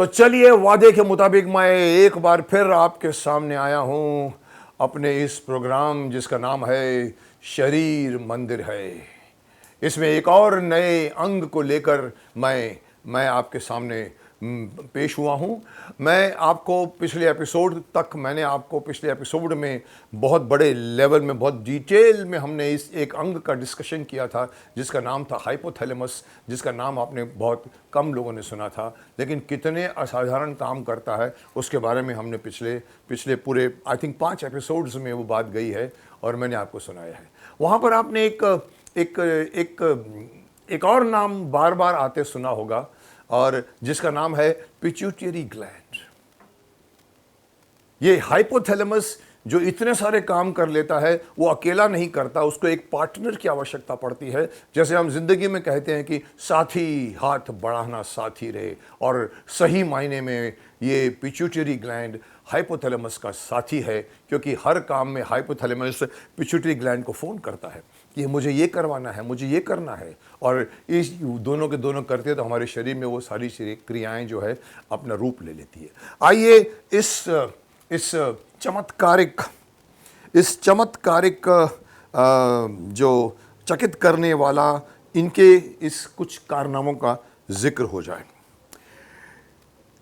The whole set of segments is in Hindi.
तो चलिए, वादे के मुताबिक मैं एक बार फिर आपके सामने आया हूं अपने इस प्रोग्राम जिसका नाम है शरीर मंदिर है। इसमें एक और नए अंग को लेकर मैं आपके सामने पेश हुआ हूं। मैंने आपको पिछले एपिसोड में बहुत बड़े लेवल में, बहुत डिटेल में हमने इस एक अंग का डिस्कशन किया था जिसका नाम था हाइपोथैलेमस, जिसका नाम आपने बहुत कम लोगों ने सुना था, लेकिन कितने असाधारण काम करता है उसके बारे में हमने पिछले पूरे आई थिंक 5 एपिसोड्स में वो बात गई है और मैंने आपको सुनाया है। वहाँ पर आपने एक और नाम बार बार आते सुना होगा और जिसका नाम है पिट्यूटरी ग्लैंड। ये हाइपोथैलेमस जो इतने सारे काम कर लेता है वो अकेला नहीं करता, उसको एक पार्टनर की आवश्यकता पड़ती है। जैसे हम जिंदगी में कहते हैं कि साथी हाथ बढ़ाना साथी रहे, और सही मायने में ये पिट्यूटरी ग्लैंड हाइपोथैलेमस का साथी है, क्योंकि हर काम में हाइपोथैलेमस पिट्यूटरी ग्लैंड को फ़ोन करता है कि मुझे ये करवाना है, मुझे ये करना है, और इस दोनों के दोनों करते हैं तो हमारे शरीर में वो सारी क्रियाएं जो है अपना रूप ले लेती है। आइए इस चमत्कारिक जो चकित करने वाला इनके इस कुछ कारनामों का जिक्र हो जाए।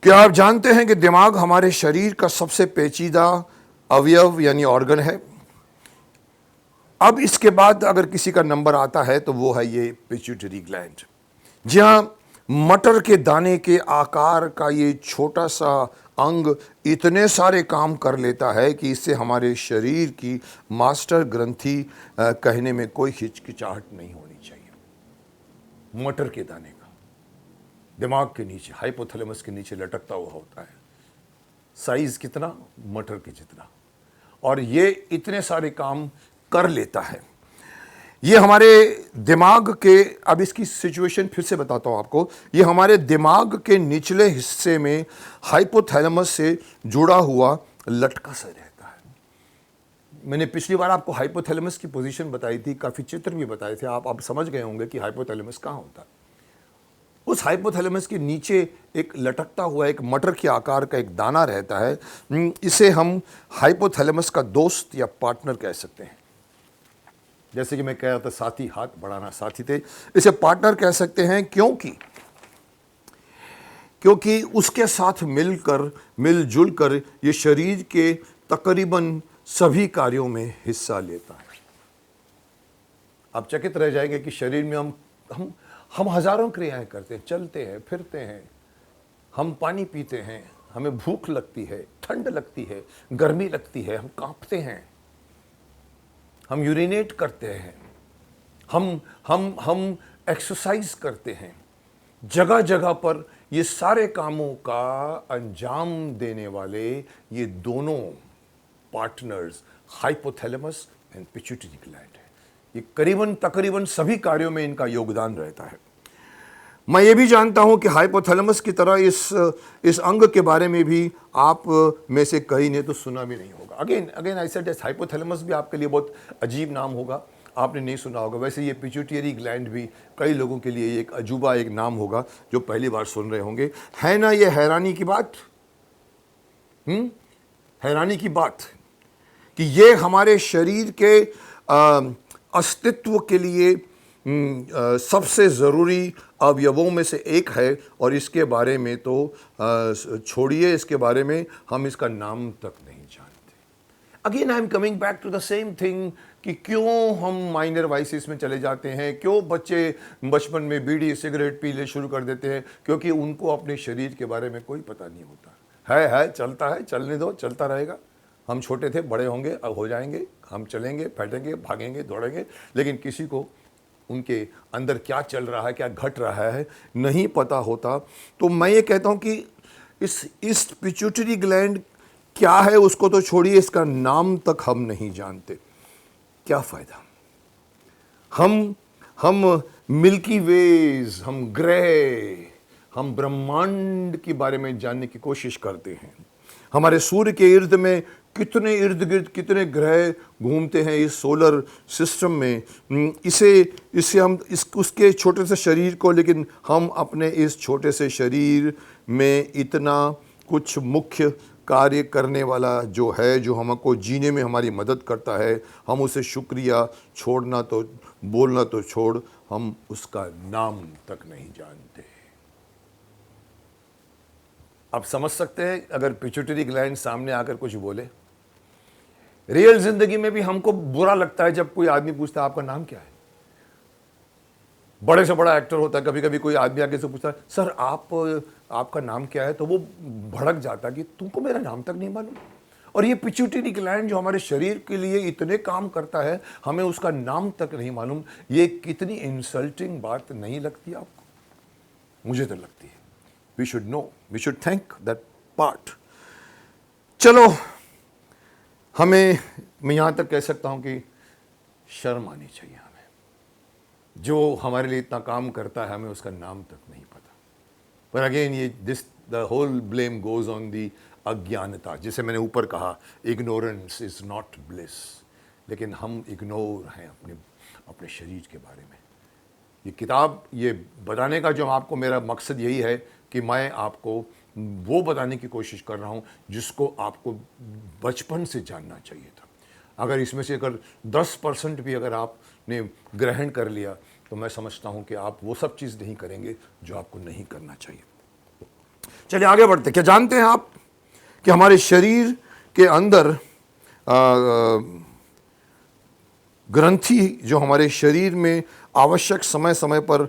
क्या आप जानते हैं कि दिमाग हमारे शरीर का सबसे पेचीदा अवयव यानी ऑर्गन है? अब इसके बाद अगर किसी का नंबर आता है तो वो है ये पिट्यूटरी ग्लैंड। जी हाँ, मटर के दाने के आकार का ये छोटा सा अंग इतने सारे काम कर लेता है कि इससे हमारे शरीर की मास्टर ग्रंथि कहने में कोई हिचकिचाहट नहीं होनी चाहिए। मटर के दाने का दिमाग के नीचे, हाइपोथैलेमस के नीचे लटकता हुआ होता है। साइज कितना? मटर के जितना। और ये इतने सारे काम कर लेता है। ये हमारे दिमाग के, अब इसकी सिचुएशन फिर से बताता हूं आपको। ये हमारे दिमाग के निचले हिस्से में हाइपोथैलेमस से जुड़ा हुआ लटका सा रहता है। मैंने पिछली बार आपको हाइपोथैलेमस की पोजीशन बताई थी, काफी चित्र भी बताए थे, आप समझ गए होंगे कि हाइपोथैलेमस कहां होता है। उस हाइपोथैलेमस के नीचे एक लटकता हुआ एक मटर के आकार का एक दाना रहता है। इसे हम हाइपोथैलेमस का दोस्त या पार्टनर कह सकते हैं। जैसे कि मैं कह रहा था साथी हाथ बढ़ाना साथी थे, इसे पार्टनर कह सकते हैं क्योंकि उसके साथ मिलजुल कर ये शरीर के तकरीबन सभी कार्यों में हिस्सा लेता है। आप चकित रह जाएंगे कि शरीर में हम हजारों क्रियाएं करते हैं, चलते हैं, फिरते हैं, हम पानी पीते हैं, हमें भूख लगती है, ठंड लगती है, गर्मी लगती है, हम कांपते हैं, हम यूरिनेट करते हैं, हम एक्सरसाइज करते हैं। जगह जगह पर ये सारे कामों का अंजाम देने वाले ये दोनों partners hypothalamus and pituitary gland है। ये तकरीबन सभी कार्यों में इनका योगदान रहता है। मैं ये भी जानता हूं कि हाइपोथैलेमस की तरह इस अंग के बारे में भी आप में से कई ने तो सुना भी नहीं होगा। अगेन आई सेड हाइपोथैलेमस भी आपके लिए बहुत अजीब नाम होगा, आपने नहीं सुना होगा। वैसे ये पिट्यूटरी ग्लैंड भी कई लोगों के लिए एक अजूबा एक नाम होगा जो पहली बार सुन रहे होंगे। है ना ये हैरानी की बात? हैरानी की बात कि ये हमारे शरीर के अस्तित्व के लिए सबसे ज़रूरी अवयवों में से एक है, और इसके बारे में तो छोड़िए, इसके बारे में हम इसका नाम तक नहीं जानते। Again I am coming back to the same thing कि क्यों हम माइनर वाइसेस में चले जाते हैं, क्यों बच्चे बचपन में बीड़ी सिगरेट पीने शुरू कर देते हैं, क्योंकि उनको अपने शरीर के बारे में कोई पता नहीं होता है। चलता है, चलने दो, चलता रहेगा। हम छोटे थे, बड़े होंगे, अब हो जाएंगे, हम चलेंगे, फैटेंगे, भागेंगे, दौड़ेंगे, लेकिन किसी को उनके अंदर क्या चल रहा है, क्या घट रहा है, नहीं पता होता। तो मैं ये कहता हूं कि इस पिट्यूटरी ग्लैंड क्या है उसको तो छोड़िए, इसका नाम तक हम नहीं जानते। क्या फायदा? हम मिल्की वेज, हम ग्रह, हम ब्रह्मांड के बारे में जानने की कोशिश करते हैं। हमारे सूर्य के इर्द में इर्द गिर्द कितने ग्रह घूमते हैं इस सोलर सिस्टम में। इसे हम उसके छोटे से शरीर को, लेकिन हम अपने इस छोटे से शरीर में इतना कुछ मुख्य कार्य करने वाला जो है, जो हमको जीने में हमारी मदद करता है, हम उसे शुक्रिया छोड़ना तो बोलना तो छोड़, हम उसका नाम तक नहीं जानते। आप समझ सकते हैं अगर पिट्यूटरी ग्लैंड सामने आकर कुछ बोले। रियल जिंदगी में भी हमको बुरा लगता है जब कोई आदमी पूछता है आपका नाम क्या है। बड़े से बड़ा एक्टर होता है, कभी कभी कोई आदमी आके से पूछता है सर आपका नाम क्या है, तो वो भड़क जाता है कि तुमको मेरा नाम तक नहीं मालूम। और ये पिट्यूटरी ग्लैंड जो हमारे शरीर के लिए इतने काम करता है, हमें उसका नाम तक नहीं मालूम। ये कितनी इंसल्टिंग बात नहीं लगती आपको? मुझे तो लगती है। We should know, we should thank that part. चलो, मैं यहां तक कह सकता हूं कि शर्म आनी चाहिए हमें। जो हमारे लिए इतना काम करता है, हमें उसका नाम तक नहीं पता। पर अगेन ये the whole blame goes on the अज्ञानता। जैसे मैंने ऊपर कहा, इग्नोरेंस इज नॉट ब्लिस, लेकिन हम इग्नोर हैं अपने शरीर के बारे में। ये किताब ये बताने का जो आपको मेरा मकसद यही है कि मैं आपको वो बताने की कोशिश कर रहा हूँ जिसको आपको बचपन से जानना चाहिए था। अगर इसमें से अगर 10% भी अगर आपने ग्रहण कर लिया, तो मैं समझता हूँ कि आप वो सब चीज़ नहीं करेंगे जो आपको नहीं करना चाहिए। चलिए आगे बढ़ते। क्या जानते हैं आप कि हमारे शरीर के अंदर ग्रंथि जो हमारे शरीर में आवश्यक समय समय पर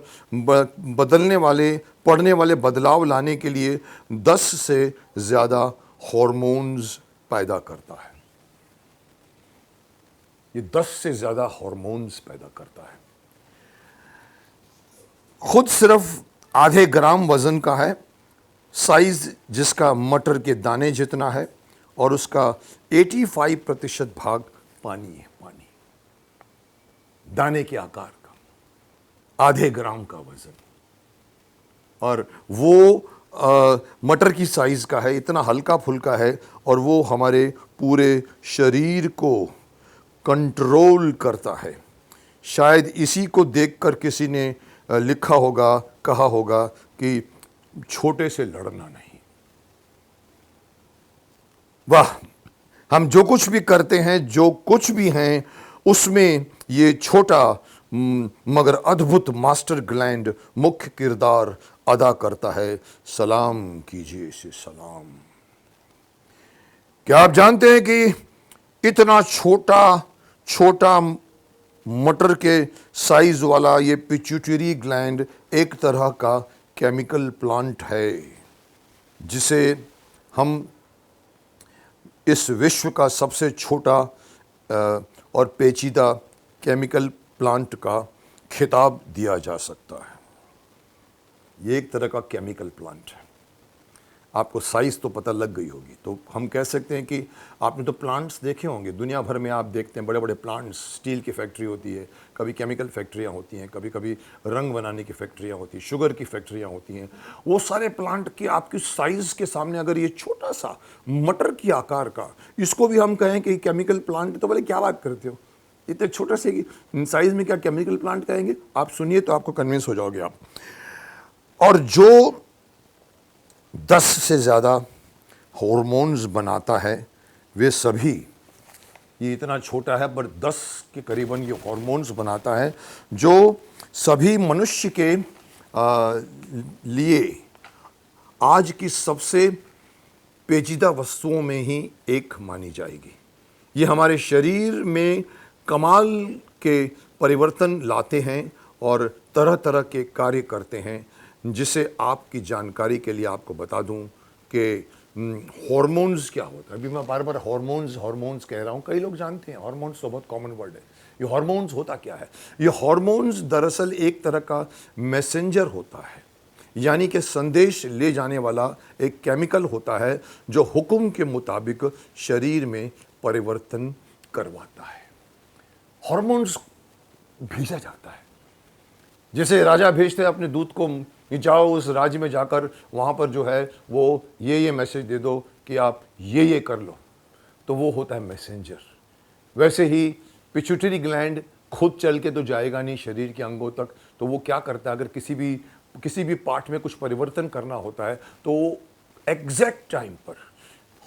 पड़ने वाले बदलाव लाने के लिए 10 से ज़्यादा हार्मोन्स पैदा करता है। ये 10 से ज़्यादा हार्मोन्स पैदा करता है। खुद सिर्फ आधे ग्राम वजन का है, साइज जिसका मटर के दाने जितना है, और उसका 85% भाग पानी है। पानी, दाने के आकार का, आधे ग्राम का वजन, और वो मटर की साइज का है, इतना हल्का फुल्का है, और वो हमारे पूरे शरीर को कंट्रोल करता है। शायद इसी को देखकर किसी ने लिखा होगा, कहा होगा कि छोटे से लड़ना नहीं। वाह, हम जो कुछ भी करते हैं, जो कुछ भी हैं, उसमें ये छोटा मगर अद्भुत मास्टर ग्लैंड मुख्य किरदार अदा करता है। सलाम कीजिए इसे, सलाम। क्या आप जानते हैं कि इतना छोटा मटर के साइज वाला ये पिट्यूटरी ग्लैंड एक तरह का केमिकल प्लांट है, जिसे हम इस विश्व का सबसे छोटा और पेचीदा केमिकल प्लांट का खिताब दिया जा सकता है। ये एक तरह का केमिकल प्लांट है। आपको साइज तो पता लग गई होगी, तो हम कह सकते हैं कि आपने तो प्लांट्स देखे होंगे दुनिया भर में। आप देखते हैं बड़े बड़े प्लांट्स, स्टील की फैक्ट्री होती है, कभी केमिकल फैक्ट्रियाँ होती हैं, कभी कभी रंग बनाने की फैक्ट्रियाँ होती हैं, शुगर की फैक्ट्रियाँ होती हैं। वो सारे प्लांट की आपकी साइज़ के सामने अगर ये छोटा सा मटर की आकार का, इसको भी हम कहें कि केमिकल प्लांट, तो बोले क्या बात करते हो, इतने छोटे से साइज़ में क्या केमिकल प्लांट कहेंगे? आप सुनिए तो आपको कन्विंस हो जाओगे आप। और जो 10 से ज़्यादा हार्मोन्स बनाता है, वे सभी, ये इतना छोटा है पर 10 के करीबन ये हार्मोन्स बनाता है, जो सभी मनुष्य के लिए आज की सबसे पेचीदा वस्तुओं में ही एक मानी जाएगी। ये हमारे शरीर में कमाल के परिवर्तन लाते हैं और तरह तरह के कार्य करते हैं, जिसे आपकी जानकारी के लिए आपको बता दूं कि हार्मोन्स क्या होता है। अभी मैं बार बार हार्मोन्स कह रहा हूं, कई लोग जानते हैं, हार्मोन्स तो बहुत कॉमन वर्ड है। ये हार्मोन्स होता क्या है? ये हार्मोन्स दरअसल एक तरह का मैसेंजर होता है, यानी कि संदेश ले जाने वाला एक केमिकल होता है जो हुक्म के मुताबिक शरीर में परिवर्तन करवाता है। हार्मोन्स भेजा जाता है, जैसे राजा भेजते हैं अपने दूत को, जाओ उस राज्य में जाकर वहाँ पर जो है वो ये मैसेज दे दो कि आप ये कर लो, तो वो होता है मैसेंजर। वैसे ही पिट्यूटरी ग्लैंड खुद चल के तो जाएगा नहीं शरीर के अंगों तक, तो वो क्या करता है, अगर किसी भी किसी भी पार्ट में कुछ परिवर्तन करना होता है तो एग्जैक्ट टाइम पर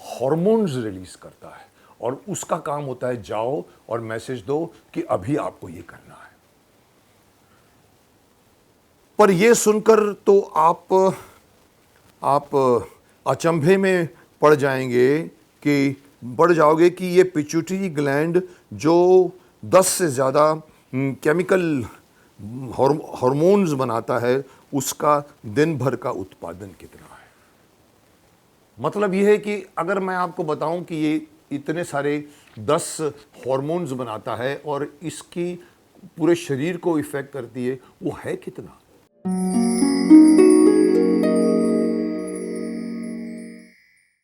हार्मोन्स रिलीज करता है और उसका काम होता है जाओ और मैसेज दो कि अभी आपको ये करना है। पर ये सुनकर तो आप अचंभे में पड़ जाओगे कि ये पिट्यूटरी ग्लैंड जो 10 से ज़्यादा केमिकल हार्मोन्स बनाता है उसका दिन भर का उत्पादन कितना है। मतलब यह है कि अगर मैं आपको बताऊं कि ये इतने सारे 10 हार्मोन्स बनाता है और इसकी पूरे शरीर को इफेक्ट करती है, वो है कितना।